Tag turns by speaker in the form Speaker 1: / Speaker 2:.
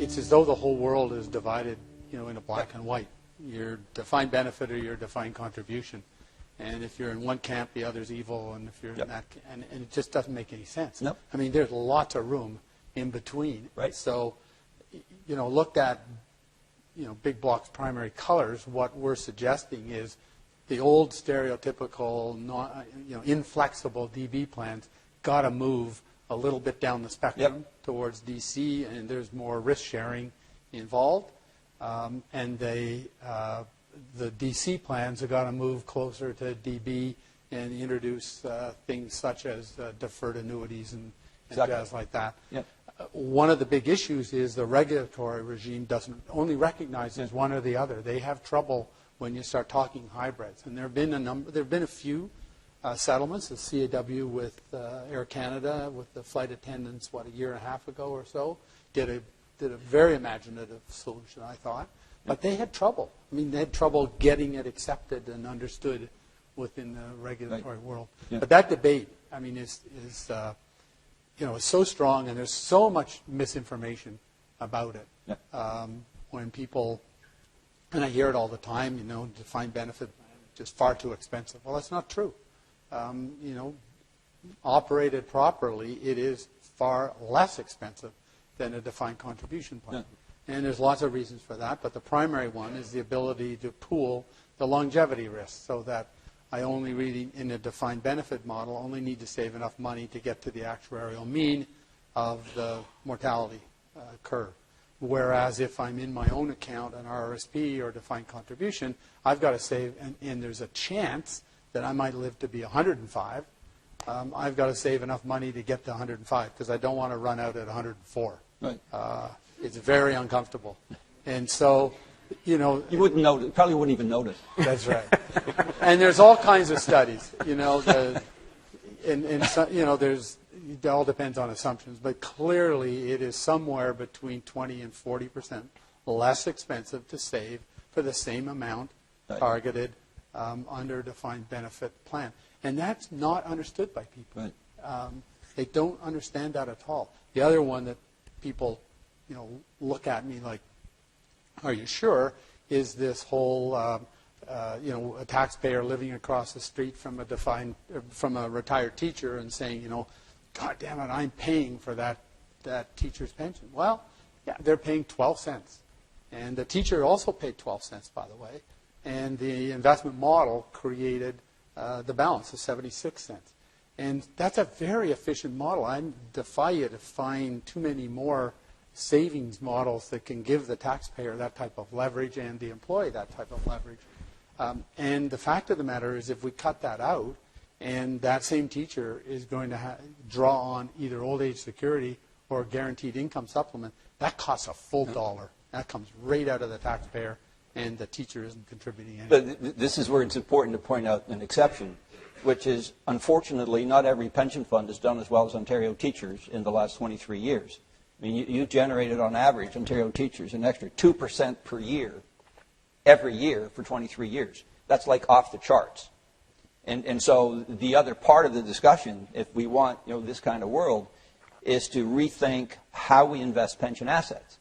Speaker 1: it's as though the whole world is divided, into black and white. Your defined benefit or your defined contribution. And if you're in one camp, the other's evil, and if you're in that, and it just doesn't make any sense.
Speaker 2: Nope.
Speaker 1: I mean, there's lots of room in between.
Speaker 2: Right.
Speaker 1: So, looked at, big blocks, primary colors, what we're suggesting is the old stereotypical, inflexible DB plans got to move a little bit down the spectrum towards DC, and there's more risk sharing involved. And the DC plans have got to move closer to DB and introduce things such as deferred annuities and jazz like that.
Speaker 2: Yep.
Speaker 1: One of the big issues is the regulatory regime doesn't only recognize as one or the other. They have trouble when you start talking hybrids. And there have been a few settlements, the CAW with Air Canada, with the flight attendants, a year and a half ago or so, did a very imaginative solution, I thought. But they had trouble. I mean, they had trouble getting it accepted and understood within the regulatory world. Yeah. But that debate, I mean, is so strong, and there's so much misinformation about it. Yeah. When people, and I hear it all the time, defined benefit just far too expensive. Well, that's not true. Operated properly, it is far less expensive than a defined contribution plan. Yeah. And there's lots of reasons for that, but the primary one is the ability to pool the longevity risk so that I only really, in a defined benefit model, only need to save enough money to get to the actuarial mean of the mortality curve. Whereas if I'm in my own account, an RRSP or defined contribution, I've got to save, and there's a chance that I might live to be 105. I've got to save enough money to get to 105 because I don't want to run out at 104. Right. It's very uncomfortable. And so, you wouldn't notice.
Speaker 2: Probably wouldn't even notice.
Speaker 1: That's right. And there's all kinds of studies, it all depends on assumptions, but clearly it is somewhere between 20 and 40% less expensive to save for the same amount targeted under a defined benefit plan. And that's not understood by people. Right. They don't understand that at all. The other one that people, look at me like, are you sure, is this whole, a taxpayer living across the street from a retired teacher and saying, God damn it, I'm paying for that teacher's pension. Well, yeah, they're paying 12 cents. And the teacher also paid 12 cents, by the way. And the investment model created the balance of 76 cents. And that's a very efficient model. I defy you to find too many more savings models that can give the taxpayer that type of leverage and the employee that type of leverage. And the fact of the matter is if we cut that out and that same teacher is going to draw on either old age security or guaranteed income supplement, that costs a full dollar. That comes right out of the taxpayer and the teacher isn't contributing anything.
Speaker 2: But this is where it's important to point out an exception, which is, unfortunately, not every pension fund has done as well as Ontario teachers in the last 23 years. I mean, you generated, on average, Ontario teachers, an extra 2% per year, every year for 23 years. That's like off the charts. And so the other part of the discussion, if we want this kind of world, is to rethink how we invest pension assets.